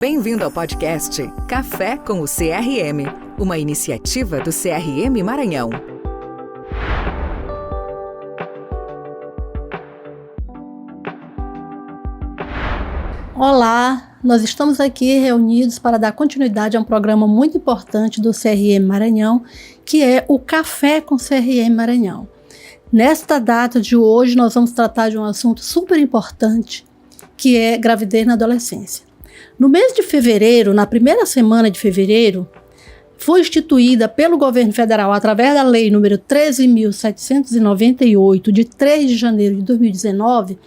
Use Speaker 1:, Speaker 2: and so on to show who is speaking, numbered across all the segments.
Speaker 1: Bem-vindo ao podcast Café com o CRM, uma iniciativa do CRM Maranhão.
Speaker 2: Olá, nós estamos aqui reunidos para dar continuidade a um programa muito importante do CRM Maranhão, que é o Café com o CRM Maranhão. Nesta data de hoje, nós vamos tratar de um assunto super importante, que é gravidez na adolescência. No mês de fevereiro, na primeira semana de fevereiro, foi instituída pelo governo federal, através da lei número 13.798, de 3 de janeiro de 2019,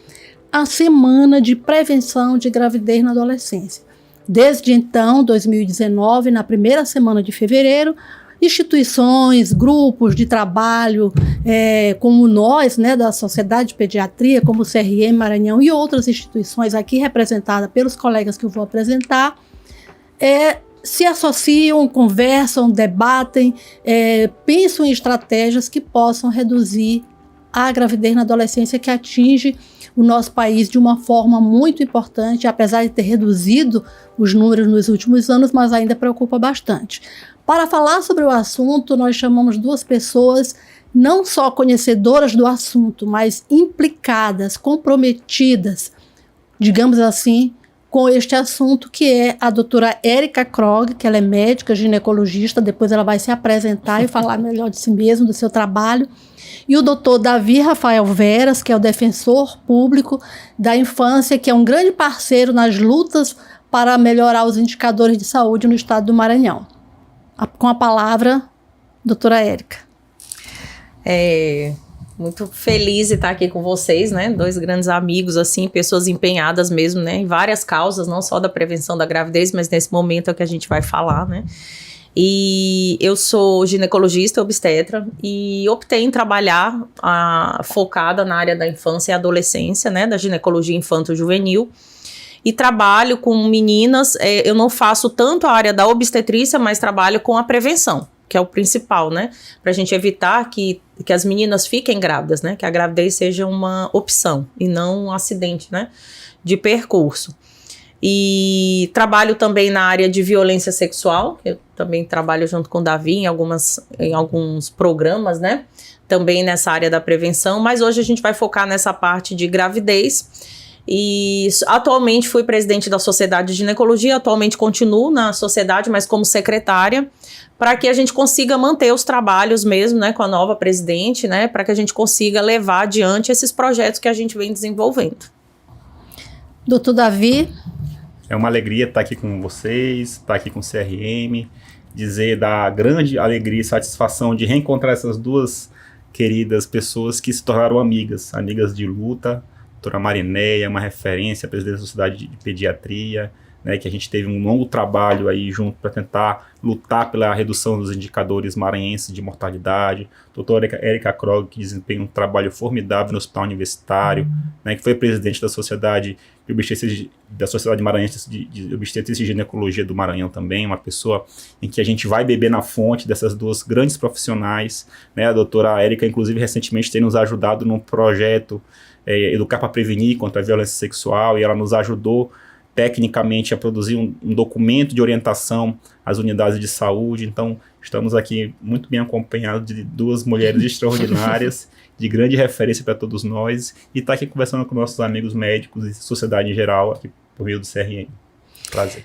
Speaker 2: a Semana de Prevenção de Gravidez na Adolescência. Desde então, 2019, na primeira semana de fevereiro, instituições, grupos de trabalho, como nós, da Sociedade de Pediatria, como o CRM Maranhão e outras instituições aqui representadas pelos colegas que eu vou apresentar, se associam, conversam, debatem, pensam em estratégias que possam reduzir a gravidez na adolescência, que atinge o nosso país de uma forma muito importante, apesar de ter reduzido os números nos últimos anos, mas ainda preocupa bastante. Para falar sobre o assunto, nós chamamos duas pessoas não só conhecedoras do assunto, mas implicadas, comprometidas, digamos assim, com este assunto, que é a doutora Érica Krog, que ela é médica, ginecologista, depois ela vai se apresentar e falar melhor de si mesma, do seu trabalho, e o doutor Davi Rafael Veras, que é o defensor público da infância, que é um grande parceiro nas lutas para melhorar os indicadores de saúde no estado do Maranhão. Com a palavra, doutora Érica.
Speaker 3: Muito feliz de estar aqui com vocês, Dois grandes amigos, assim, pessoas empenhadas mesmo, em várias causas, não só da prevenção da gravidez, mas nesse momento é o que a gente vai falar, E eu sou ginecologista obstetra e optei em trabalhar focada na área da infância e adolescência, da ginecologia infanto-juvenil. E trabalho com meninas, eu não faço tanto a área da obstetrícia, mas trabalho com a prevenção, que é o principal, para a gente evitar que as meninas fiquem grávidas, que a gravidez seja uma opção e não um acidente, de percurso. E trabalho também na área de violência sexual, eu também trabalho junto com o Davi em alguns programas, também nessa área da prevenção, mas hoje a gente vai focar nessa parte de gravidez. E atualmente fui presidente da Sociedade de Ginecologia, atualmente continuo na sociedade, mas como secretária, para que a gente consiga manter os trabalhos mesmo, com a nova presidente, para que a gente consiga levar adiante esses projetos que a gente vem desenvolvendo.
Speaker 2: Doutor Davi.
Speaker 4: É uma alegria estar aqui com vocês, estar aqui com o CRM, dizer da grande alegria e satisfação de reencontrar essas duas queridas pessoas que se tornaram amigas de luta. Doutora Marinéia, uma referência, presidente da Sociedade de Pediatria, que a gente teve um longo trabalho aí junto para tentar lutar pela redução dos indicadores maranhenses de mortalidade. Doutora Érica Krog, que desempenha um trabalho formidável no Hospital Universitário, que foi presidente da Sociedade de Obstetrícia, da Sociedade Maranhense de Obstetrícia e Ginecologia do Maranhão também, uma pessoa em que a gente vai beber na fonte dessas duas grandes profissionais. A doutora Érica, inclusive, recentemente tem nos ajudado num projeto Educar para Prevenir contra a Violência Sexual, e ela nos ajudou tecnicamente a produzir um documento de orientação às unidades de saúde. Então estamos aqui muito bem acompanhados de duas mulheres extraordinárias, de grande referência para todos nós, e estar aqui conversando com nossos amigos médicos e sociedade em geral, aqui por meio do CRM. Prazer.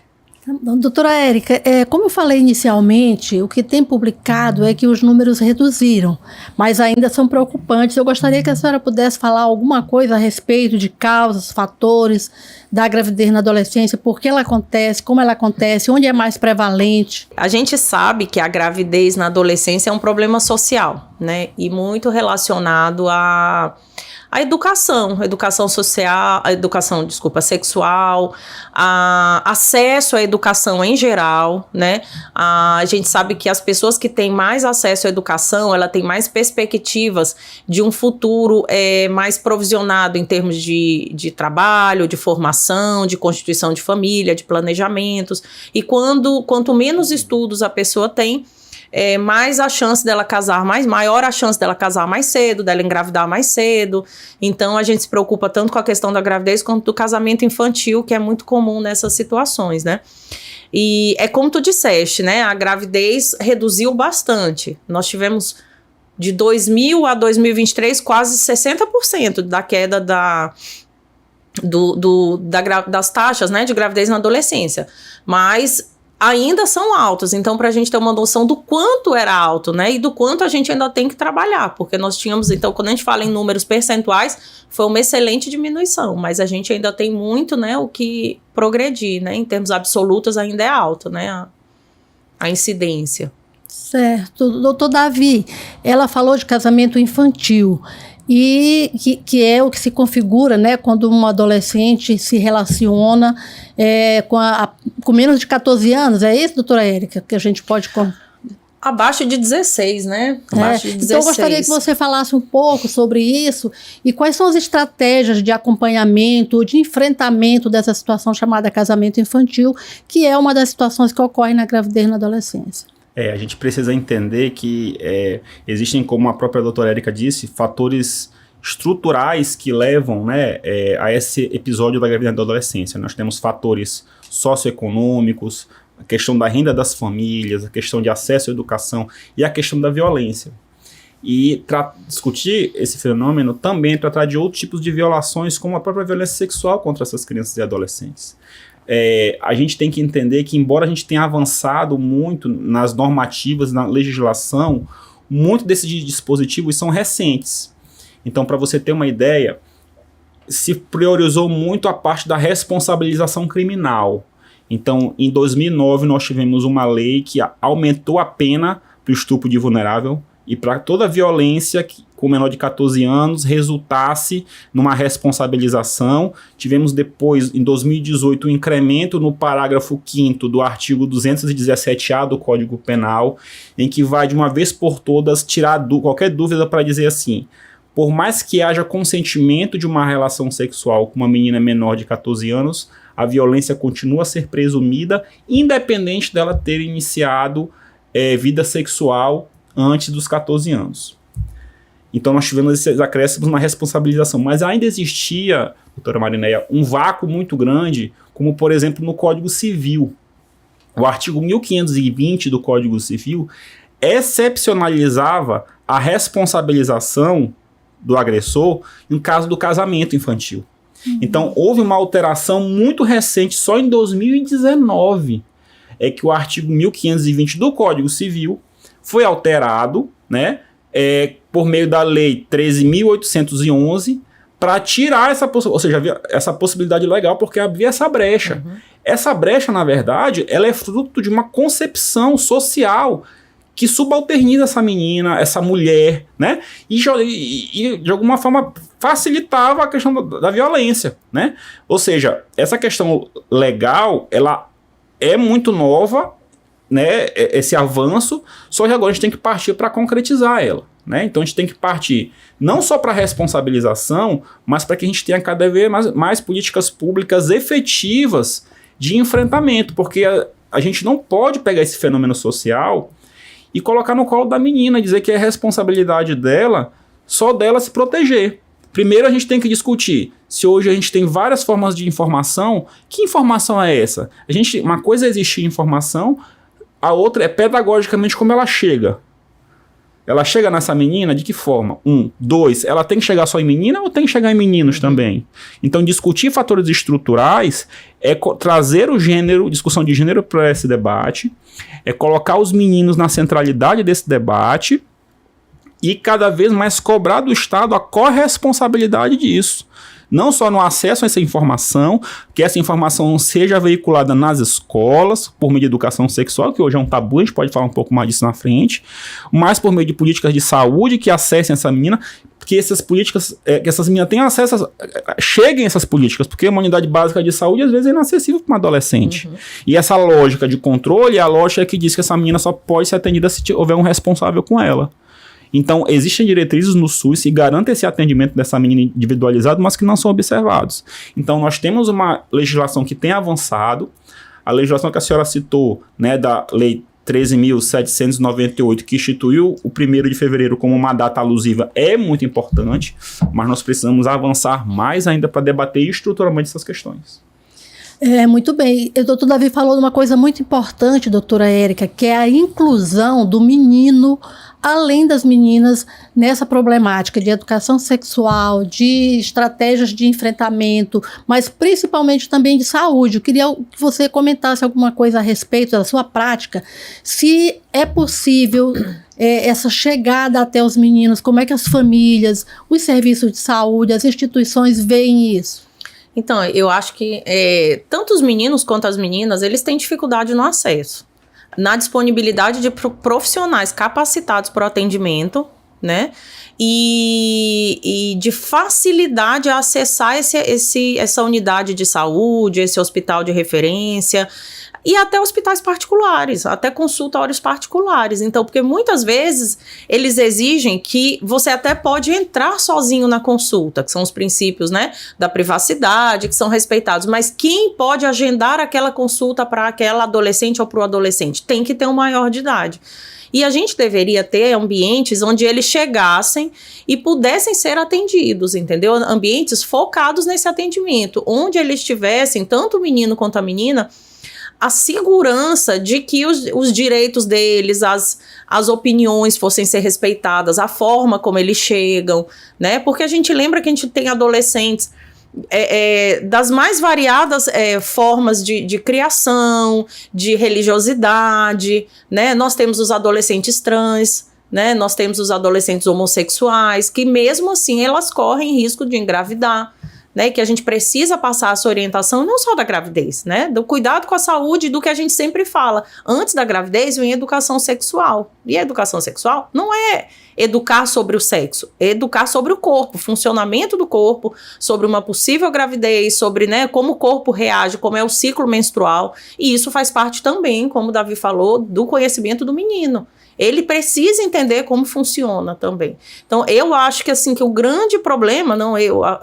Speaker 2: Doutora Érica, como eu falei inicialmente, o que tem publicado é que os números reduziram, mas ainda são preocupantes. Eu gostaria que a senhora pudesse falar alguma coisa a respeito de causas, fatores da gravidez na adolescência, por que ela acontece, como ela acontece, onde é mais prevalente.
Speaker 3: A gente sabe que a gravidez na adolescência é um problema social, e muito relacionado a educação social, sexual, acesso à educação em geral, A gente sabe que as pessoas que têm mais acesso à educação, ela tem mais perspectivas de um futuro mais provisionado em termos de trabalho, de formação, de constituição de família, de planejamentos. E quanto menos estudos a pessoa tem, mais a chance dela casar maior a chance dela casar mais cedo, dela engravidar mais cedo. Então a gente se preocupa tanto com a questão da gravidez quanto do casamento infantil, que é muito comum nessas situações, né? E é como tu disseste, né? A gravidez reduziu bastante. Nós tivemos de 2000 a 2023 quase 60% da queda das taxas, né, de gravidez na adolescência. Mas ainda são altos, então para a gente ter uma noção do quanto era alto, né, e do quanto a gente ainda tem que trabalhar, porque nós tínhamos, então, quando a gente fala em números percentuais, foi uma excelente diminuição, mas a gente ainda tem muito, né, o que progredir, né, em termos absolutos ainda é alto, né, a incidência.
Speaker 2: Certo. Doutor Davi, ela falou de casamento infantil, e que é o que se configura, né, quando um adolescente se relaciona com menos de 14 anos, é isso, doutora Érica, que a gente pode...
Speaker 3: Abaixo de 16, né? Abaixo de 16.
Speaker 2: Então eu gostaria que você falasse um pouco sobre isso e quais são as estratégias de acompanhamento, de enfrentamento dessa situação chamada casamento infantil, que é uma das situações que ocorre na gravidez na adolescência.
Speaker 4: A gente precisa entender que existem, como a própria doutora Érica disse, fatores estruturais que levam, né, a esse episódio da gravidez na adolescência. Nós temos fatores socioeconômicos, a questão da renda das famílias, a questão de acesso à educação e a questão da violência. E discutir esse fenômeno também tratar de outros tipos de violações, como a própria violência sexual contra essas crianças e adolescentes. A gente tem que entender que, embora a gente tenha avançado muito nas normativas, na legislação, muito desses dispositivos são recentes. Então, para você ter uma ideia, se priorizou muito a parte da responsabilização criminal. Então, em 2009, nós tivemos uma lei que aumentou a pena para o estupro de vulnerável e para toda violência com menor de 14 anos resultasse numa responsabilização. Tivemos depois, em 2018, um incremento no parágrafo 5º do artigo 217A do Código Penal, em que vai de uma vez por todas tirar qualquer dúvida para dizer assim: por mais que haja consentimento de uma relação sexual com uma menina menor de 14 anos, a violência continua a ser presumida, independente dela ter iniciado vida sexual antes dos 14 anos. Então nós tivemos esses acréscimos na responsabilização, mas ainda existia, doutora Marinéia, um vácuo muito grande, como por exemplo no Código Civil. O artigo 1520 do Código Civil excepcionalizava a responsabilização do agressor em caso do casamento infantil. Então houve uma alteração muito recente, só em 2019, que o artigo 1520 do Código Civil foi alterado, né, por meio da Lei 13.811, para tirar essa possibilidade, ou seja, havia essa possibilidade legal, porque havia essa brecha. Uhum. Essa brecha, na verdade, ela é fruto de uma concepção social que subalterniza essa menina, essa mulher, né, e de alguma forma facilitava a questão da violência, né? Ou seja, essa questão legal, ela é muito nova, né, esse avanço, só que agora a gente tem que partir para concretizar ela, né? Então a gente tem que partir não só para a responsabilização, mas para que a gente tenha cada vez mais políticas públicas efetivas de enfrentamento, porque a gente não pode pegar esse fenômeno social e colocar no colo da menina, dizer que é responsabilidade dela, só dela se proteger. Primeiro a gente tem que discutir se hoje a gente tem várias formas de informação. Que informação é essa? Uma coisa é existir informação, a outra é pedagogicamente como ela chega. Ela chega nessa menina de que forma? 1, 2, ela tem que chegar só em menina ou tem que chegar em meninos também? Então discutir fatores estruturais é trazer o gênero, discussão de gênero para esse debate, é colocar os meninos na centralidade desse debate e cada vez mais cobrar do Estado a corresponsabilidade disso. Não só no acesso a essa informação, que essa informação seja veiculada nas escolas, por meio de educação sexual, que hoje é um tabu, a gente pode falar um pouco mais disso na frente, mas por meio de políticas de saúde que acessem essa menina, que essas políticas, que essas meninas tenham acesso, cheguem a essas políticas, porque uma unidade básica de saúde às vezes é inacessível para uma adolescente. Uhum. E essa lógica de controle é a lógica que diz que essa menina só pode ser atendida se houver um responsável com ela. Então, existem diretrizes no SUS que garantem esse atendimento dessa menina individualizado, mas que não são observados. Então, nós temos uma legislação que tem avançado, a legislação que a senhora citou, né, da Lei 13.798, que instituiu o 1º de fevereiro como uma data alusiva, é muito importante, mas nós precisamos avançar mais ainda para debater estruturalmente essas questões.
Speaker 2: Muito bem. O doutor Davi falou de uma coisa muito importante, doutora Érica, que é a inclusão do menino, além das meninas, nessa problemática de educação sexual, de estratégias de enfrentamento, mas principalmente também de saúde. Eu queria que você comentasse alguma coisa a respeito da sua prática, se é possível essa chegada até os meninos, como é que as famílias, os serviços de saúde, as instituições veem isso?
Speaker 3: Então, eu acho que tanto os meninos quanto as meninas, eles têm dificuldade no acesso, na disponibilidade de profissionais capacitados para o atendimento, né? E de facilidade a acessar essa unidade de saúde, esse hospital de referência, e até hospitais particulares, até consultórios particulares. Então, porque muitas vezes eles exigem que você até pode entrar sozinho na consulta, que são os princípios, né, da privacidade, que são respeitados, mas quem pode agendar aquela consulta para aquela adolescente ou para o adolescente? Tem que ter um maior de idade. E a gente deveria ter ambientes onde eles chegassem e pudessem ser atendidos, entendeu? Ambientes focados nesse atendimento, onde eles tivessem, tanto o menino quanto a menina, a segurança de que os direitos deles, as opiniões fossem ser respeitadas, a forma como eles chegam, né? Porque a gente lembra que a gente tem adolescentes das mais variadas formas de criação, de religiosidade, né? Nós temos os adolescentes trans, né? Nós temos os adolescentes homossexuais, que mesmo assim elas correm risco de engravidar, né, que a gente precisa passar essa orientação não só da gravidez, né, do cuidado com a saúde, do que a gente sempre fala. Antes da gravidez vem educação sexual. E a educação sexual não é educar sobre o sexo, é educar sobre o corpo, funcionamento do corpo, sobre uma possível gravidez, sobre, né, como o corpo reage, como é o ciclo menstrual. E isso faz parte também, como o Davi falou, do conhecimento do menino. Ele precisa entender como funciona também. Então, eu acho que, assim, que o grande problema,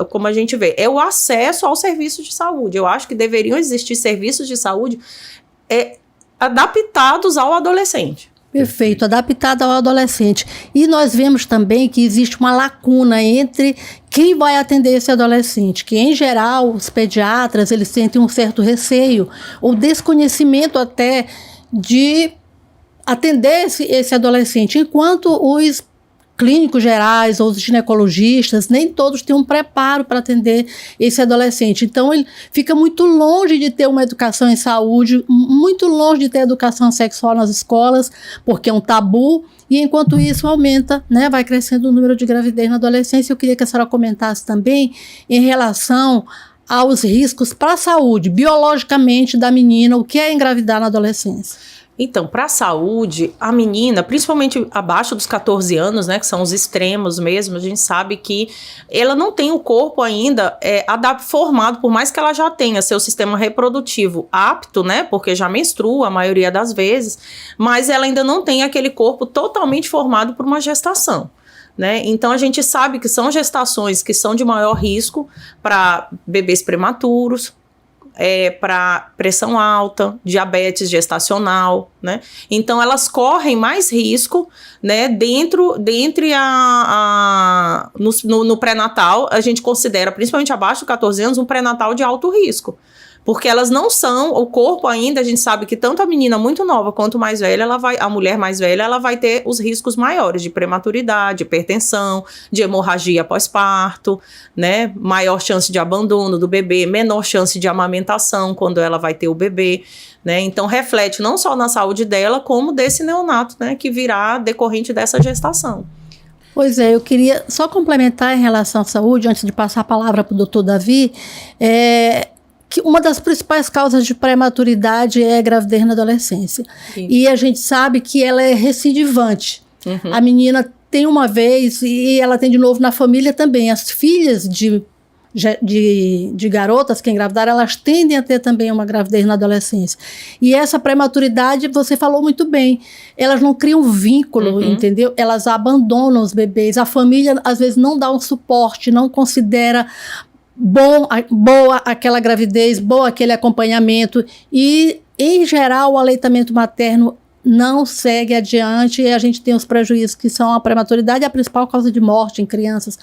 Speaker 3: como a gente vê, é o acesso ao serviço de saúde. Eu acho que deveriam existir serviços de saúde adaptados ao adolescente.
Speaker 2: Perfeito, adaptado ao adolescente. E nós vemos também que existe uma lacuna entre quem vai atender esse adolescente, que em geral os pediatras, eles sentem um certo receio ou desconhecimento até de atender esse adolescente, enquanto os clínicos gerais ou os ginecologistas, nem todos têm um preparo para atender esse adolescente. Então, ele fica muito longe de ter uma educação em saúde, muito longe de ter educação sexual nas escolas, porque é um tabu, e enquanto isso aumenta, né, vai crescendo o número de gravidez na adolescência. Eu queria que a senhora comentasse também em relação aos riscos para a saúde, biologicamente, da menina, o que é engravidar na adolescência.
Speaker 3: Então, para a saúde, a menina, principalmente abaixo dos 14 anos, né, que são os extremos mesmo, a gente sabe que ela não tem o corpo ainda formado, por mais que ela já tenha seu sistema reprodutivo apto, né, porque já menstrua a maioria das vezes, mas ela ainda não tem aquele corpo totalmente formado por uma gestação. Né? Então a gente sabe que são gestações que são de maior risco para bebês prematuros, para pressão alta, diabetes gestacional, né? Então elas correm mais risco, né? No pré-natal, a gente considera, principalmente abaixo de 14 anos, um pré-natal de alto risco. Porque elas não são, o corpo ainda, a gente sabe que tanto a menina muito nova quanto mais velha, a mulher mais velha, ela vai ter os riscos maiores de prematuridade, hipertensão, de hemorragia pós-parto, né? Maior chance de abandono do bebê, menor chance de amamentação quando ela vai ter o bebê, né? Então reflete não só na saúde dela, como desse neonato, né? Que virá decorrente dessa gestação.
Speaker 2: Pois é, eu queria só complementar em relação à saúde, antes de passar a palavra para o doutor Davi, que uma das principais causas de prematuridade é a gravidez na adolescência. Sim. E a gente sabe que ela é recidivante. Uhum. A menina tem uma vez e ela tem de novo na família também. As filhas de garotas que engravidaram, elas tendem a ter também uma gravidez na adolescência. E essa prematuridade, você falou muito bem, elas não criam vínculo, entendeu? Elas abandonam os bebês. A família, às vezes, não dá um suporte, não considera boa aquela gravidez, boa aquele acompanhamento, e em geral o aleitamento materno não segue adiante e a gente tem os prejuízos que são a prematuridade e a principal causa de morte em crianças,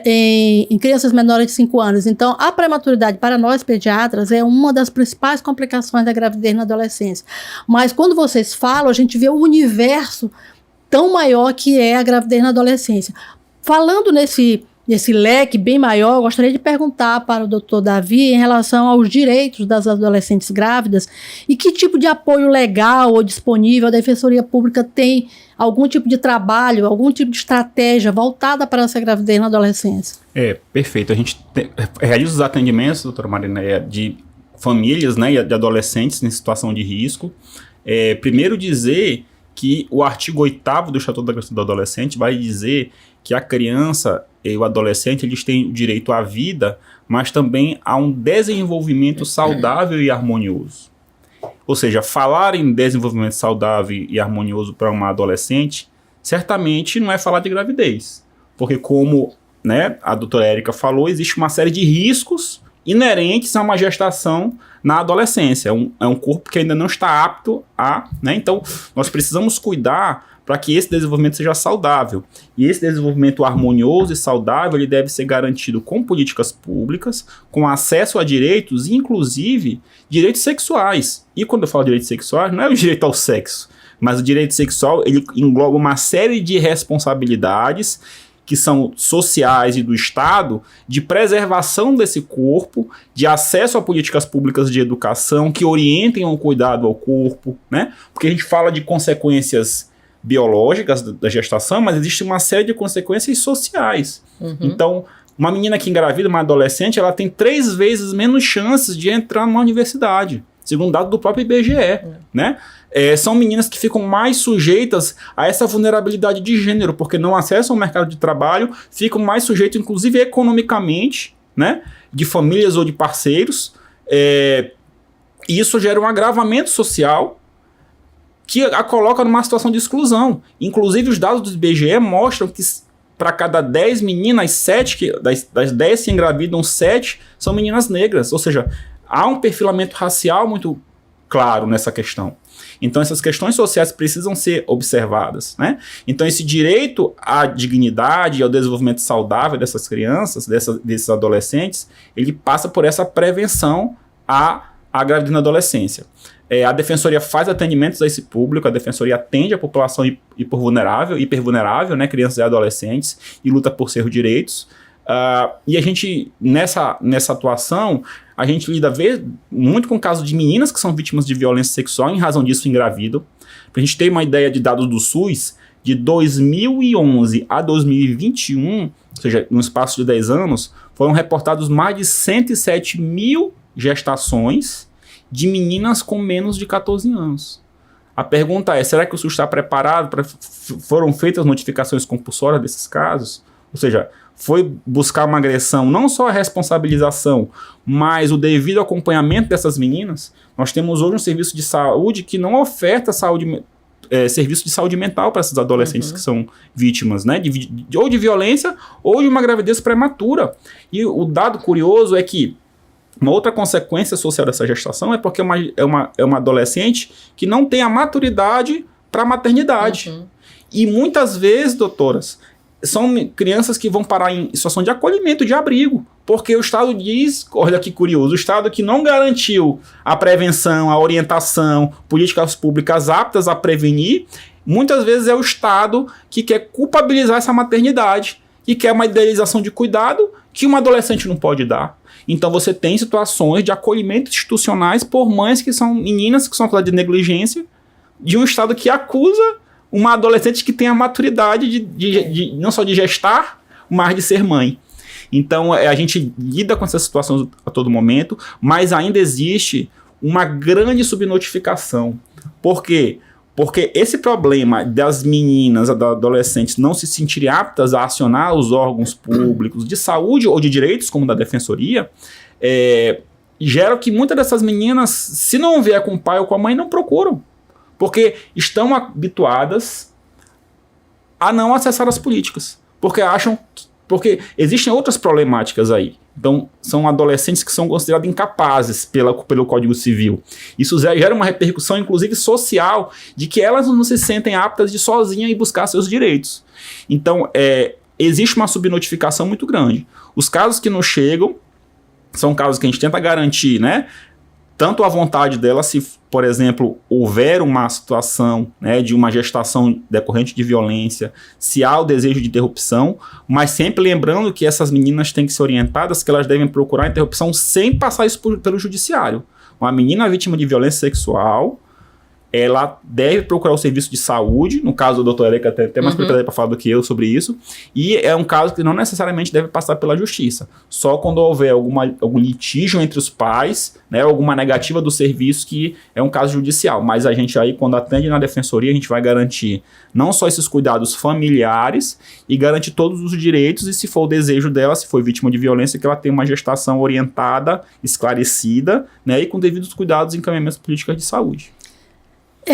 Speaker 2: em crianças menores de 5 anos. Então, a prematuridade para nós pediatras é uma das principais complicações da gravidez na adolescência. Mas quando vocês falam, a gente vê o universo tão maior que é a gravidez na adolescência. Falando nesse leque bem maior, eu gostaria de perguntar para o Dr. Davi em relação aos direitos das adolescentes grávidas e que tipo de apoio legal ou disponível a Defensoria Pública tem, algum tipo de trabalho, algum tipo de estratégia voltada para essa gravidez na adolescência.
Speaker 4: Perfeito. A gente realiza os atendimentos, doutora Marina, de famílias, né, de adolescentes em situação de risco. Primeiro dizer que o artigo 8º do Estatuto da Criança e do Adolescente vai dizer que a criança e o adolescente eles têm o direito à vida, mas também a um desenvolvimento saudável e harmonioso. Ou seja, falar em desenvolvimento saudável e harmonioso para uma adolescente, certamente não é falar de gravidez. Porque como, né, a doutora Érica falou, existe uma série de riscos inerentes a uma gestação na adolescência. É um corpo que ainda não está apto a... né? Então, nós precisamos cuidar para que esse desenvolvimento seja saudável. E esse desenvolvimento harmonioso e saudável ele deve ser garantido com políticas públicas, com acesso a direitos, inclusive direitos sexuais. E quando eu falo direitos sexuais, não é o direito ao sexo, mas o direito sexual ele engloba uma série de responsabilidades que são sociais e do Estado, de preservação desse corpo, de acesso a políticas públicas de educação que orientem o cuidado ao corpo, né? Porque a gente fala de consequências biológicas da gestação, mas existe uma série de consequências sociais. Então, uma menina que engravida, uma adolescente, ela tem 3 vezes menos chances de entrar numa universidade, segundo dado do próprio IBGE, né? São meninas que ficam mais sujeitas a essa vulnerabilidade de gênero, porque não acessam o mercado de trabalho, ficam mais sujeitas, inclusive economicamente, né, de famílias ou de parceiros, e isso gera um agravamento social que a coloca numa situação de exclusão. Inclusive, os dados do IBGE mostram que para cada 10 meninas, das 10 que engravidam, 7 são meninas negras, ou seja, há um perfilamento racial muito claro nessa questão. Então, essas questões sociais precisam ser observadas, né? Então, esse direito à dignidade e ao desenvolvimento saudável dessas crianças, desses adolescentes, ele passa por essa prevenção à gravidez na adolescência. A Defensoria faz atendimentos a esse público, a Defensoria atende a população hipervulnerável, né, crianças e adolescentes, e luta por seus direitos. E a gente, nessa atuação, a gente lida muito com casos de meninas que são vítimas de violência sexual, em razão disso engravidam. Para a gente ter uma ideia de dados do SUS, de 2011 a 2021, ou seja, num espaço de 10 anos, foram reportados mais de 107 mil gestações de meninas com menos de 14 anos. A pergunta é, será que o SUS está preparado? Foram feitas notificações compulsórias desses casos? Ou seja, foi buscar uma agressão, não só a responsabilização, mas o devido acompanhamento dessas meninas. Nós temos hoje um serviço de saúde que não oferta serviço de saúde mental para essas adolescentes que são vítimas, né, ou de violência ou de uma gravidez prematura. E o dado curioso é que uma outra consequência social dessa gestação é porque é uma adolescente que não tem a maturidade para a maternidade. E muitas vezes, doutoras, são crianças que vão parar em situação de acolhimento, de abrigo, porque o Estado diz, olha que curioso, o Estado que não garantiu a prevenção, a orientação, políticas públicas aptas a prevenir, muitas vezes é o Estado que quer culpabilizar essa maternidade e quer uma idealização de cuidado que uma adolescente não pode dar. Então você tem situações de acolhimento institucionais por mães que são meninas que são acusadas de negligência, de um Estado que acusa uma adolescente que tem a maturidade de não só de gestar, mas de ser mãe. Então, a gente lida com essas situações a todo momento, mas ainda existe uma grande subnotificação. Por quê? Porque esse problema das meninas, das adolescentes, não se sentirem aptas a acionar os órgãos públicos de saúde ou de direitos, como da Defensoria, gera que muitas dessas meninas, se não vier com o pai ou com a mãe, não procuram. Porque estão habituadas a não acessar as políticas. Porque existem outras problemáticas aí. Então, são adolescentes que são considerados incapazes pelo Código Civil. Isso gera uma repercussão, inclusive, social, de que elas não se sentem aptas de sozinha ir buscar seus direitos. Então, existe uma subnotificação muito grande. Os casos que nos chegam são casos que a gente tenta garantir, né? Tanto a vontade dela, se, por exemplo, houver uma situação, né, de uma gestação decorrente de violência, se há o desejo de interrupção, mas sempre lembrando que essas meninas têm que ser orientadas, que elas devem procurar a interrupção sem passar isso pelo judiciário. Uma menina vítima de violência sexual, ela deve procurar o serviço de saúde, no caso do doutor Erika tem até mais propriedade para falar do que eu sobre isso, e é um caso que não necessariamente deve passar pela justiça, só quando houver algum litígio entre os pais, né, alguma negativa do serviço, que é um caso judicial, mas a gente aí, quando atende na defensoria, a gente vai garantir não só esses cuidados familiares, e garantir todos os direitos, e se for o desejo dela, se for vítima de violência, que ela tenha uma gestação orientada, esclarecida, né, e com devidos cuidados e encaminhamentos políticas de saúde.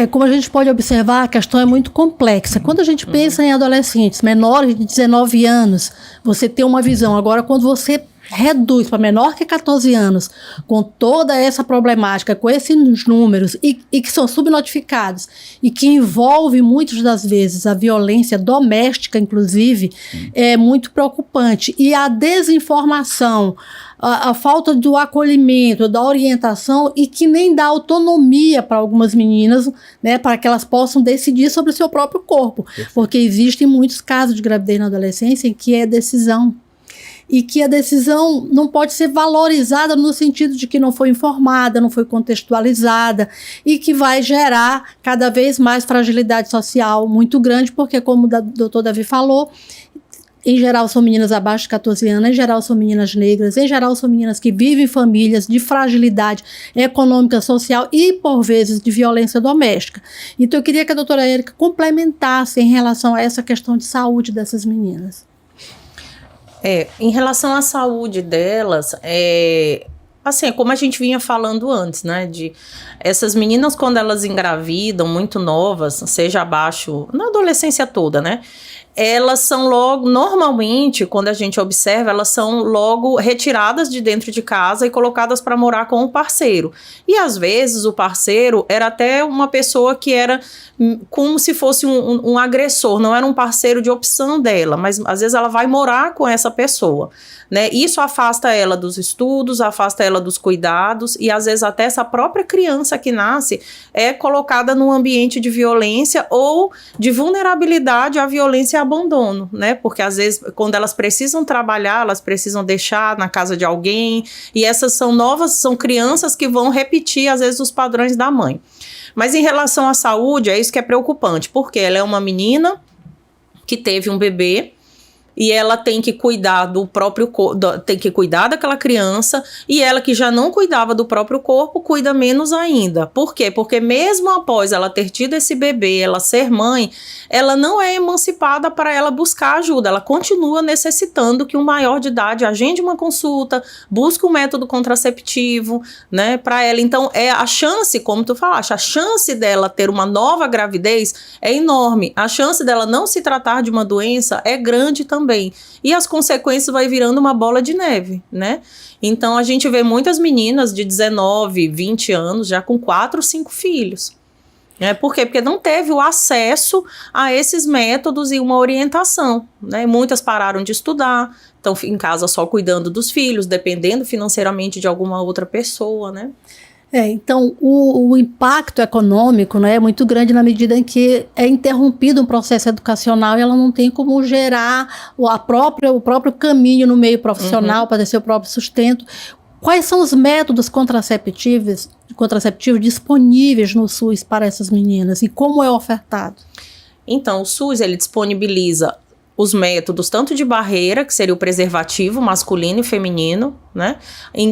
Speaker 2: Como a gente pode observar, a questão é muito complexa. Quando a gente pensa em adolescentes menores de 19 anos, você tem uma visão. Agora, quando você reduz para menor que 14 anos, com toda essa problemática, com esses números, e que são subnotificados, e que envolve muitas das vezes a violência doméstica, inclusive, é muito preocupante. E a desinformação, a falta do acolhimento, da orientação, e que nem dá autonomia para algumas meninas, né, para que elas possam decidir sobre o seu próprio corpo. Porque existem muitos casos de gravidez na adolescência em que é decisão. E que a decisão não pode ser valorizada no sentido de que não foi informada, não foi contextualizada, e que vai gerar cada vez mais fragilidade social muito grande, porque, como o doutor Davi falou, em geral são meninas abaixo de 14 anos, em geral são meninas negras, em geral são meninas que vivem em famílias de fragilidade econômica, social e, por vezes, de violência doméstica. Então, eu queria que a doutora Erika complementasse em relação a essa questão de saúde dessas meninas.
Speaker 3: Em relação à saúde delas, assim, como a gente vinha falando antes, né, de essas meninas, quando elas engravidam muito novas, seja abaixo, na adolescência toda, né, elas são logo, normalmente, quando a gente observa, elas são logo retiradas de dentro de casa e colocadas para morar com o parceiro. E às vezes o parceiro era até uma pessoa que era como se fosse um agressor, não era um parceiro de opção dela, mas às vezes ela vai morar com essa pessoa, né? Isso afasta ela dos estudos, afasta ela dos cuidados, e às vezes até essa própria criança que nasce é colocada num ambiente de violência ou de vulnerabilidade à violência e abandono, né? Porque às vezes quando elas precisam trabalhar, elas precisam deixar na casa de alguém, e essas são crianças que vão repetir às vezes os padrões da mãe. Mas em relação à saúde, é isso que é preocupante, porque ela é uma menina que teve um bebê, e ela tem que cuidar do próprio corpo, tem que cuidar daquela criança, e ela que já não cuidava do próprio corpo, cuida menos ainda. Por quê? Porque mesmo após ela ter tido esse bebê, ela ser mãe, ela não é emancipada para ela buscar ajuda, ela continua necessitando que um maior de idade agende uma consulta, busque um método contraceptivo, né, para ela. Então, a chance, como tu falaste, a chance dela ter uma nova gravidez é enorme, a chance dela não se tratar de uma doença é grande também. E as consequências vai virando uma bola de neve, né? Então, a gente vê muitas meninas de 19, 20 anos já com 4, 5 filhos. Por quê? Porque não teve o acesso a esses métodos e uma orientação, né? Muitas pararam de estudar, estão em casa só cuidando dos filhos, dependendo financeiramente de alguma outra pessoa, né?
Speaker 2: Então, o impacto econômico, né, é muito grande na medida em que é interrompido um processo educacional e ela não tem como gerar o próprio caminho no meio profissional para ter seu próprio sustento. Quais são os métodos contraceptivos disponíveis no SUS para essas meninas e como é ofertado? Então,
Speaker 3: o SUS ele disponibiliza os métodos tanto de barreira, que seria o preservativo masculino e feminino, né?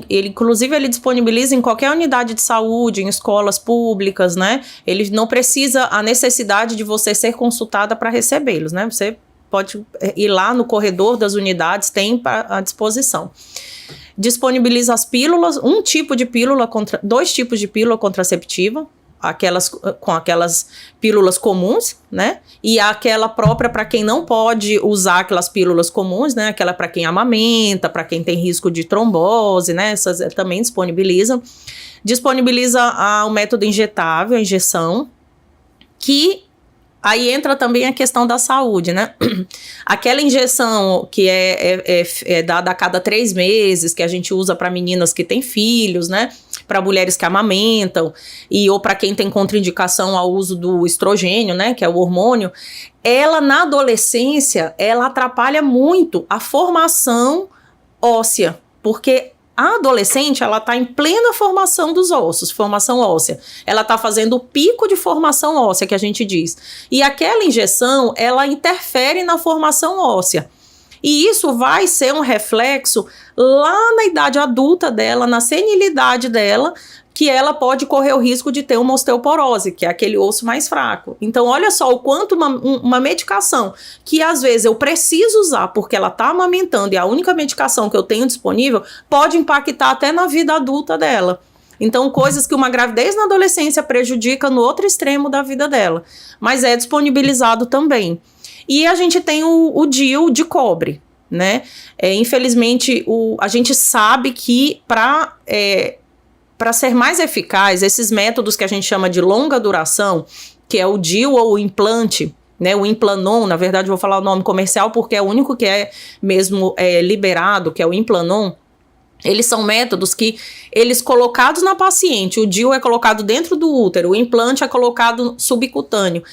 Speaker 3: Inclusive, ele disponibiliza em qualquer unidade de saúde, em escolas públicas, né? Ele não precisa a necessidade de você ser consultada para recebê-los, né? Você pode ir lá no corredor das unidades, tem à disposição. Disponibiliza as pílulas, dois tipos de pílula contraceptiva, com aquelas pílulas comuns, né? E aquela própria para quem não pode usar aquelas pílulas comuns, né? Aquela para quem amamenta, para quem tem risco de trombose, né? Essas também disponibiliza. Disponibiliza o método injetável, a injeção, que aí entra também a questão da saúde, né? Aquela injeção que é dada a cada 3 meses, que a gente usa para meninas que têm filhos, né? Para mulheres que amamentam, ou para quem tem contraindicação ao uso do estrogênio, né? Que é o hormônio. Ela, na adolescência, ela atrapalha muito a formação óssea, porque a adolescente, ela está em plena formação dos ossos, formação óssea. Ela está fazendo o pico de formação óssea, que a gente diz. E aquela injeção, ela interfere na formação óssea. E isso vai ser um reflexo lá na idade adulta dela, na senilidade dela, que ela pode correr o risco de ter uma osteoporose, que é aquele osso mais fraco. Então, olha só o quanto uma medicação que às vezes eu preciso usar porque ela está amamentando e a única medicação que eu tenho disponível pode impactar até na vida adulta dela. Então, coisas que uma gravidez na adolescência prejudica no outro extremo da vida dela. Mas é disponibilizado também. E a gente tem o DIU de cobre, né? Infelizmente, a gente sabe que para ser mais eficaz, esses métodos que a gente chama de longa duração, que é o DIU ou o implante, né, o Implanon, na verdade eu vou falar o nome comercial porque é o único que é mesmo liberado, que é o Implanon, eles são métodos que, eles colocados na paciente, o DIU é colocado dentro do útero, o implante é colocado subcutâneo,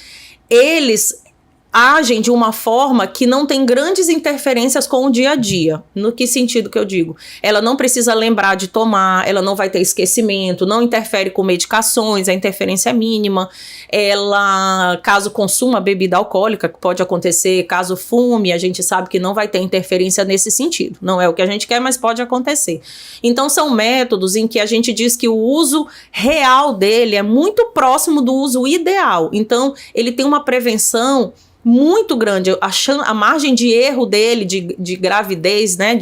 Speaker 3: eles agem de uma forma que não tem grandes interferências com o dia a dia. No que sentido que eu digo? Ela não precisa lembrar de tomar, ela não vai ter esquecimento, não interfere com medicações, a interferência é mínima. Ela, caso consuma bebida alcoólica, que pode acontecer, caso fume, a gente sabe que não vai ter interferência nesse sentido. Não é o que a gente quer, mas pode acontecer. Então, são métodos em que a gente diz que o uso real dele é muito próximo do uso ideal. Então, ele tem uma prevenção muito grande, a margem de erro dele, de gravidez, né,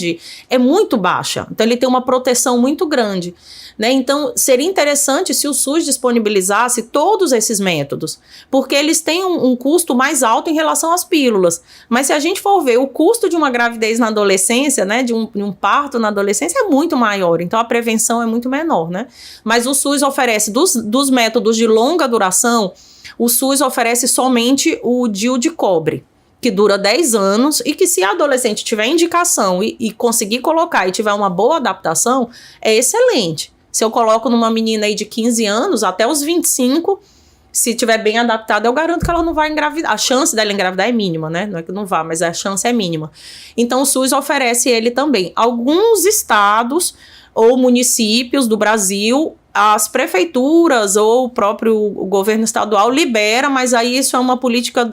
Speaker 3: é muito baixa. Então, ele tem uma proteção muito grande, né? Então, seria interessante se o SUS disponibilizasse todos esses métodos, porque eles têm um custo mais alto em relação às pílulas. Mas se a gente for ver o custo de uma gravidez na adolescência, né, de um parto na adolescência, é muito maior. Então, a prevenção é muito menor, né? Mas o SUS oferece, dos métodos de longa duração, o SUS oferece somente o DIU de cobre, que dura 10 anos e que, se a adolescente tiver indicação e conseguir colocar e tiver uma boa adaptação, é excelente. Se eu coloco numa menina aí de 15 anos, até os 25, se tiver bem adaptada, eu garanto que ela não vai engravidar. A chance dela engravidar é mínima, né? Não é que não vá, mas a chance é mínima. Então, o SUS oferece ele também. Alguns estados ou municípios do Brasil, as prefeituras ou o próprio governo estadual libera, mas aí isso é uma política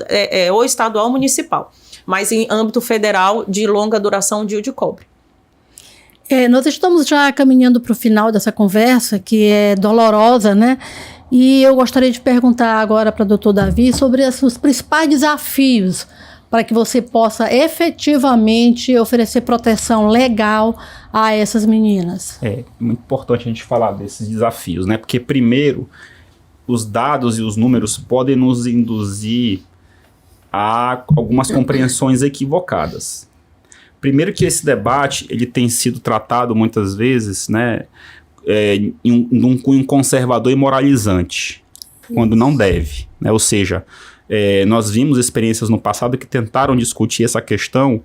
Speaker 3: ou estadual ou municipal. Mas em âmbito federal, de longa duração, DIU de cobre.
Speaker 2: Nós estamos já caminhando para o final dessa conversa, que é dolorosa, né? E eu gostaria de perguntar agora para o doutor Davi sobre os principais desafios para que você possa efetivamente oferecer proteção legal a essas meninas.
Speaker 4: É muito importante a gente falar desses desafios, né? Porque, primeiro, os dados e os números podem nos induzir a algumas compreensões equivocadas. Primeiro que esse debate, ele tem sido tratado muitas vezes, né, em um cunho conservador e moralizante, quando não deve, né? Ou seja, nós vimos experiências no passado que tentaram discutir essa questão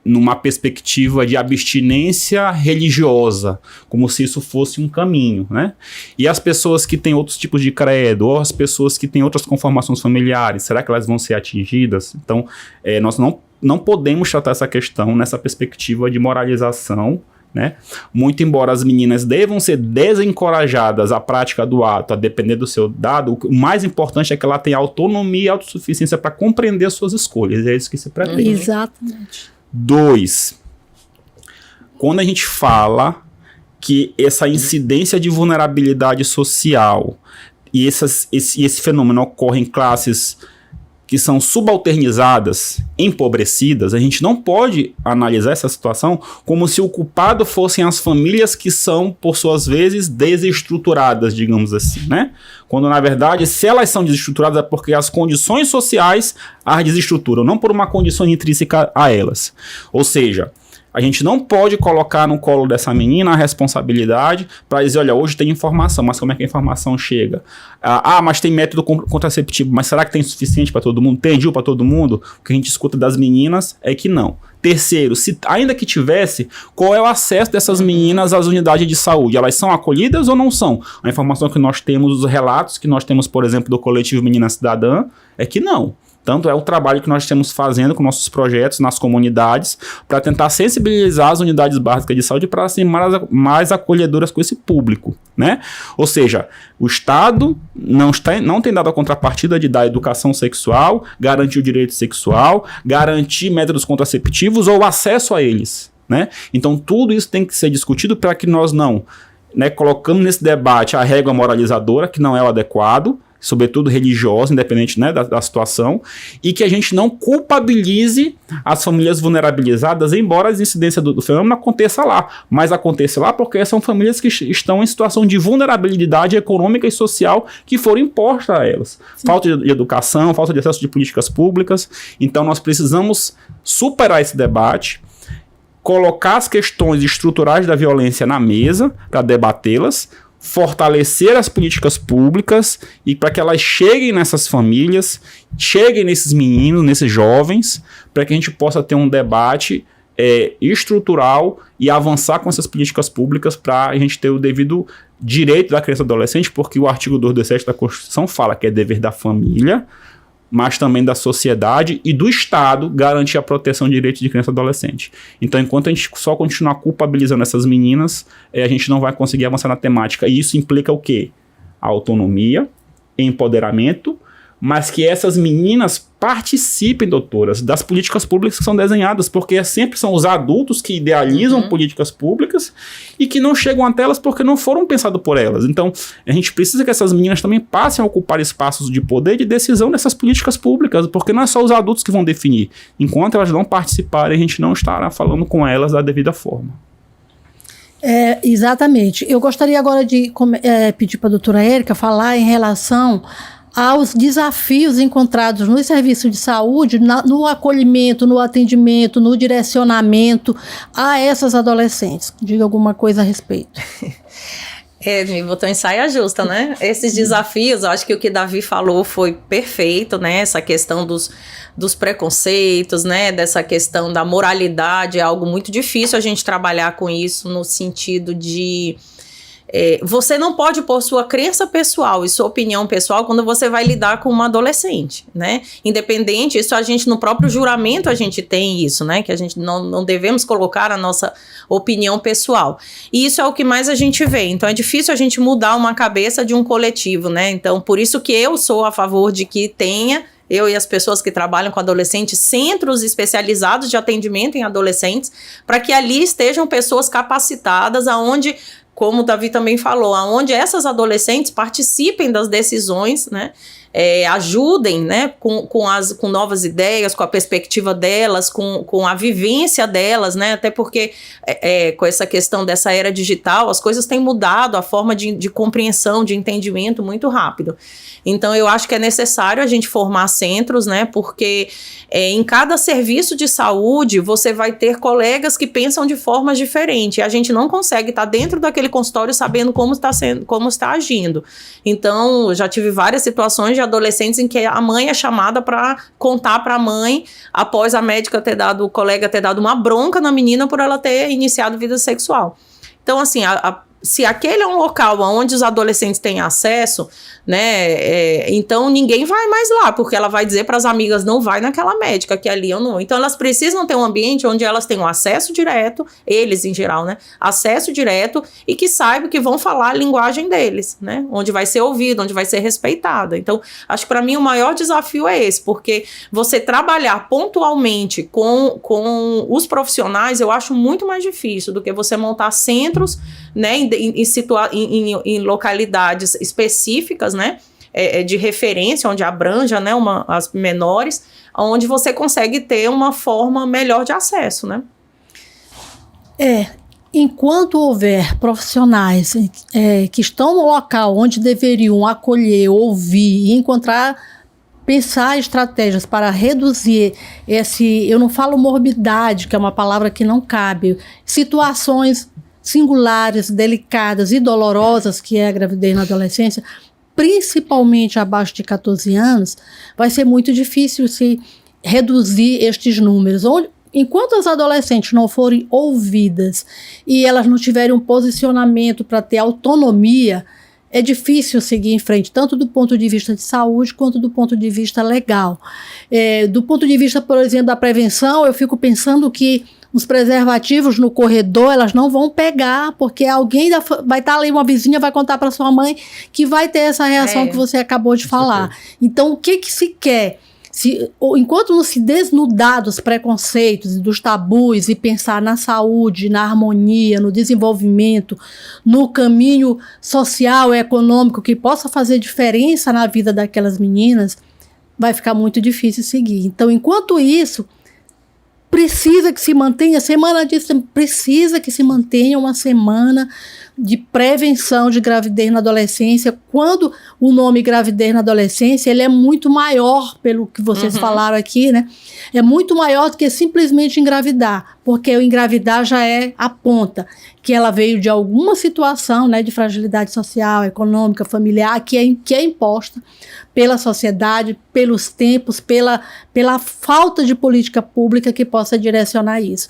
Speaker 4: numa perspectiva de abstinência religiosa, como se isso fosse um caminho, né? E as pessoas que têm outros tipos de credo, ou as pessoas que têm outras conformações familiares, será que elas vão ser atingidas? Então, nós não podemos tratar essa questão nessa perspectiva de moralização, né? Muito embora as meninas devam ser desencorajadas à prática do ato, a depender do seu dado, o mais importante é que ela tenha autonomia e autossuficiência para compreender as suas escolhas, é isso que se pretende.
Speaker 2: Exatamente.
Speaker 4: 2. Quando a gente fala que essa incidência de vulnerabilidade social e esse fenômeno ocorre em classes que são subalternizadas, empobrecidas, a gente não pode analisar essa situação como se o culpado fossem as famílias que são, por suas vezes, desestruturadas, digamos assim, né? Quando, na verdade, se elas são desestruturadas é porque as condições sociais as desestruturam, não por uma condição intrínseca a elas. Ou seja, a gente não pode colocar no colo dessa menina a responsabilidade para dizer, olha, hoje tem informação, mas como é que a informação chega? Mas tem método contraceptivo, mas será que tem suficiente para todo mundo? Tem DIU para todo mundo? O que a gente escuta das meninas é que não. Terceiro, se ainda que tivesse, qual é o acesso dessas meninas às unidades de saúde? Elas são acolhidas ou não são? A informação que nós temos, os relatos que nós temos, por exemplo, do coletivo Menina Cidadã, é que não. Tanto é o trabalho que nós estamos fazendo com nossos projetos nas comunidades para tentar sensibilizar as unidades básicas de saúde para serem mais acolhedoras com esse público, né? Ou seja, o Estado não tem dado a contrapartida de dar educação sexual, garantir o direito sexual, garantir métodos contraceptivos ou acesso a eles, né? Então tudo isso tem que ser discutido para que nós não, né, colocamos nesse debate a régua moralizadora, que não é o adequado, sobretudo religiosa, independente, né, da situação, e que a gente não culpabilize as famílias vulnerabilizadas, embora a incidência do fenômeno aconteça lá, mas acontece lá porque são famílias que estão em situação de vulnerabilidade econômica e social que foram impostas a elas. Sim. Falta de educação, falta de acesso de políticas públicas, então nós precisamos superar esse debate, colocar as questões estruturais da violência na mesa para debatê-las, fortalecer as políticas públicas e para que elas cheguem nessas famílias, cheguem nesses meninos, nesses jovens, para que a gente possa ter um debate estrutural e avançar com essas políticas públicas para a gente ter o devido direito da criança e adolescente, porque o artigo 227 da Constituição fala que é dever da família, mas também da sociedade e do Estado garantir a proteção de direitos de criança e adolescente. Então, enquanto a gente só continuar culpabilizando essas meninas, a gente não vai conseguir avançar na temática. E isso implica o quê? A autonomia, empoderamento, mas que essas meninas participem, doutoras, das políticas públicas que são desenhadas, porque sempre são os adultos que idealizam políticas públicas e que não chegam até elas porque não foram pensados por elas. Então, a gente precisa que essas meninas também passem a ocupar espaços de poder e de decisão nessas políticas públicas, porque não é só os adultos que vão definir. Enquanto elas não participarem, a gente não estará falando com elas da devida forma.
Speaker 2: Exatamente. Eu gostaria agora de pedir para a doutora Érica falar em relação aos desafios encontrados nos serviços de saúde, no acolhimento, no atendimento, no direcionamento a essas adolescentes. Diga alguma coisa a respeito.
Speaker 3: Me botou em saia justa, né? Esses desafios, eu acho que o que Davi falou foi perfeito, né? Essa questão dos preconceitos, né? Dessa questão da moralidade, é algo muito difícil a gente trabalhar com isso no sentido de... você não pode pôr sua crença pessoal e sua opinião pessoal quando você vai lidar com uma adolescente, né? Independente, isso a gente, no próprio juramento a gente tem isso, né? Que a gente não devemos colocar a nossa opinião pessoal. E isso é o que mais a gente vê. Então é difícil a gente mudar uma cabeça de um coletivo, né? Então por isso que eu sou a favor de que tenha, eu e as pessoas que trabalham com adolescentes, centros especializados de atendimento em adolescentes, para que ali estejam pessoas capacitadas aonde, como o Davi também falou, aonde essas adolescentes participem das decisões, né? Ajudem, né? Com novas ideias, com a perspectiva delas, com a vivência delas, né? Até porque com essa questão dessa era digital, as coisas têm mudado, a forma de compreensão, de entendimento muito rápido. Então, eu acho que é necessário a gente formar centros, né? Porque em cada serviço de saúde, você vai ter colegas que pensam de formas diferentes. E a gente não consegue estar dentro daquele consultório sabendo como está agindo. Então, já tive várias situações de adolescentes em que a mãe é chamada para contar para a mãe, após a médica o colega ter dado uma bronca na menina por ela ter iniciado vida sexual. Então, assim, se aquele é um local onde os adolescentes têm acesso, né, então ninguém vai mais lá, porque ela vai dizer para as amigas, não vai naquela médica, que ali eu não. Então elas precisam ter um ambiente onde elas tenham acesso direto, eles em geral, né, acesso direto, e que saibam que vão falar a linguagem deles, né, onde vai ser ouvido, onde vai ser respeitada. Então, acho que para mim o maior desafio é esse, porque você trabalhar pontualmente com os profissionais, eu acho muito mais difícil do que você montar centros, né, em localidades específicas, né, de referência, onde abranja, né, as menores, onde você consegue ter uma forma melhor de acesso, né?
Speaker 2: Enquanto houver profissionais que estão no local onde deveriam acolher, ouvir e pensar estratégias para reduzir eu não falo morbidade, que é uma palavra que não cabe, situações singulares, delicadas e dolorosas, que é a gravidez na adolescência, principalmente abaixo de 14 anos, vai ser muito difícil se reduzir estes números. Enquanto as adolescentes não forem ouvidas e elas não tiverem um posicionamento para ter autonomia, é difícil seguir em frente, tanto do ponto de vista de saúde quanto do ponto de vista legal. Do ponto de vista, por exemplo, da prevenção, eu fico pensando que os preservativos no corredor, elas não vão pegar, porque alguém vai estar ali, uma vizinha vai contar para sua mãe que vai ter essa reação que você acabou de falar. Então, o que se quer? Enquanto não se desnudar dos preconceitos e dos tabus e pensar na saúde, na harmonia, no desenvolvimento, no caminho social e econômico que possa fazer diferença na vida daquelas meninas, vai ficar muito difícil seguir. Então, enquanto isso, precisa que se mantenha, precisa que se mantenha uma semana de prevenção de gravidez na adolescência, quando o nome gravidez na adolescência, ele é muito maior, pelo que vocês falaram aqui, né? É muito maior do que simplesmente engravidar, porque o engravidar já a ponta, que ela veio de alguma situação, né, de fragilidade social, econômica, familiar, que é imposta pela sociedade, pelos tempos, pela falta de política pública que possa direcionar isso.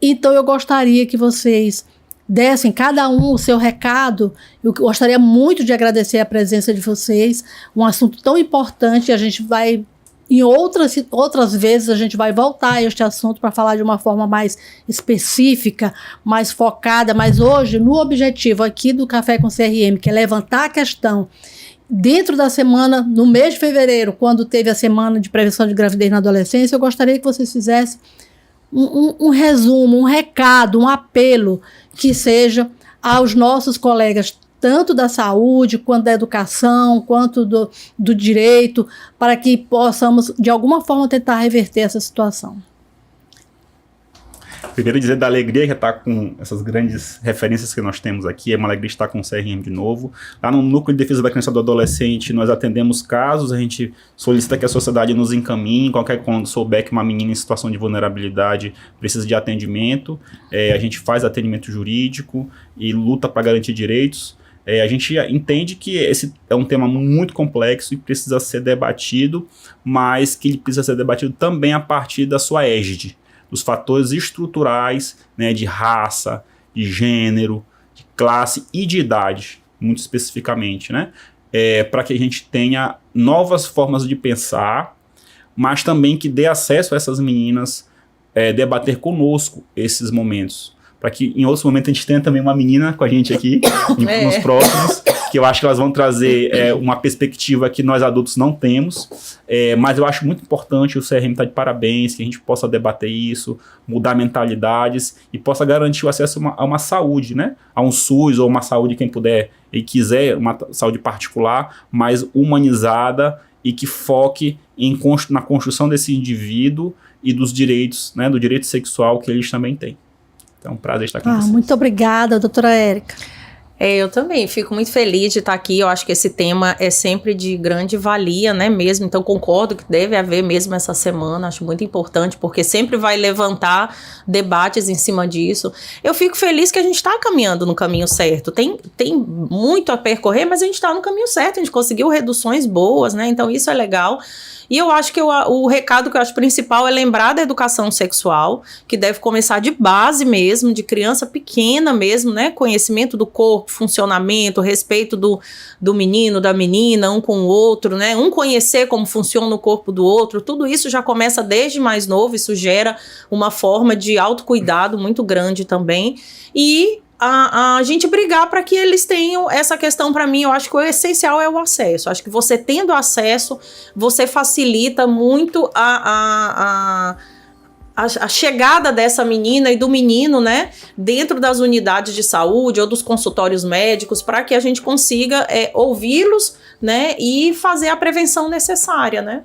Speaker 2: Então, eu gostaria que vocês dessem cada um o seu recado. Eu gostaria muito de agradecer a presença de vocês, um assunto tão importante. A gente vai, em outras vezes, a gente vai voltar a este assunto para falar de uma forma mais específica, mais focada, mas hoje, no objetivo aqui do Café com CRM, que é levantar a questão dentro da semana, no mês de fevereiro, quando teve a semana de prevenção de gravidez na adolescência, eu gostaria que vocês fizessem um resumo, um recado, um apelo que seja aos nossos colegas, tanto da saúde, quanto da educação, quanto do direito, para que possamos, de alguma forma, tentar reverter essa situação.
Speaker 4: Primeiro dizer da alegria que está com essas grandes referências que nós temos aqui, é uma alegria estar com o CRM de novo. Lá no Núcleo de Defesa da Criança e do Adolescente, nós atendemos casos, a gente solicita que a sociedade nos encaminhe, quando souber que uma menina em situação de vulnerabilidade precisa de atendimento, a gente faz atendimento jurídico e luta para garantir direitos. A gente entende que esse é um tema muito complexo e precisa ser debatido, mas que ele precisa ser debatido também a partir da sua égide, dos fatores estruturais, né, de raça, de gênero, de classe e de idade, muito especificamente, né, para que a gente tenha novas formas de pensar, mas também que dê acesso a essas meninas debater conosco esses momentos, para que em outros momentos a gente tenha também uma menina com a gente aqui, nos próximos, que eu acho que elas vão trazer uma perspectiva que nós adultos não temos, mas eu acho muito importante, o CRM está de parabéns, que a gente possa debater isso, mudar mentalidades e possa garantir o acesso a uma saúde, né? A um SUS ou uma saúde, quem puder e quiser, uma saúde particular, mais humanizada e que foque na construção desse indivíduo e dos direitos, né? Do direito sexual que eles também têm. Então, um prazer estar com vocês.
Speaker 2: Muito obrigada, doutora Érica.
Speaker 3: Eu também fico muito feliz de estar aqui. Eu acho que esse tema é sempre de grande valia, né, mesmo. Então, concordo que deve haver mesmo essa semana. Acho muito importante, porque sempre vai levantar debates em cima disso. Eu fico feliz que a gente está caminhando no caminho certo. Tem muito a percorrer, mas a gente está no caminho certo. A gente conseguiu reduções boas, né? Então, isso é legal. E eu acho que o recado que eu acho principal é lembrar da educação sexual, que deve começar de base mesmo, de criança pequena mesmo, né? Conhecimento do corpo, funcionamento, respeito do menino, da menina, um com o outro, né? Um conhecer como funciona o corpo do outro, tudo isso já começa desde mais novo, isso gera uma forma de autocuidado muito grande também. E a gente brigar para que eles tenham essa questão. Para mim, eu acho que o essencial é o acesso. Acho que você tendo acesso, você facilita muito a chegada dessa menina e do menino, né, dentro das unidades de saúde ou dos consultórios médicos, para que a gente consiga ouvi-los, né, e fazer a prevenção necessária, né.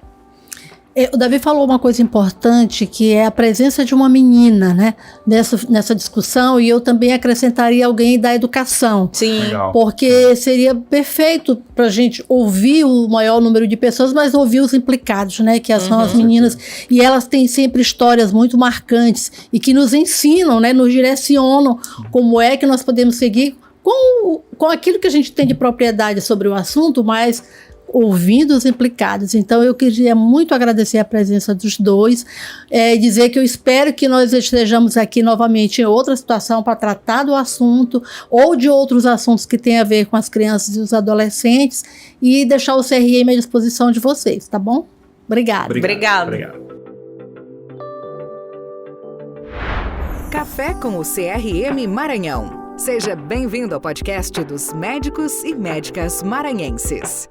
Speaker 2: O Davi falou uma coisa importante, que é a presença de uma menina, né, nessa discussão, e eu também acrescentaria alguém da educação.
Speaker 3: Sim.
Speaker 4: Legal.
Speaker 2: Porque seria perfeito para a gente ouvir o maior número de pessoas, mas ouvir os implicados, né, que são as meninas, e elas têm sempre histórias muito marcantes e que nos ensinam, né, nos direcionam como é que nós podemos seguir com aquilo que a gente tem de propriedade sobre o assunto, mas ouvindo os implicados. Então eu queria muito agradecer a presença dos dois, dizer que eu espero que nós estejamos aqui novamente em outra situação para tratar do assunto ou de outros assuntos que têm a ver com as crianças e os adolescentes, e deixar o CRM à disposição de vocês, tá bom? Obrigada.
Speaker 3: Obrigado.
Speaker 1: Café com o CRM Maranhão. Seja bem-vindo ao podcast dos médicos e médicas maranhenses.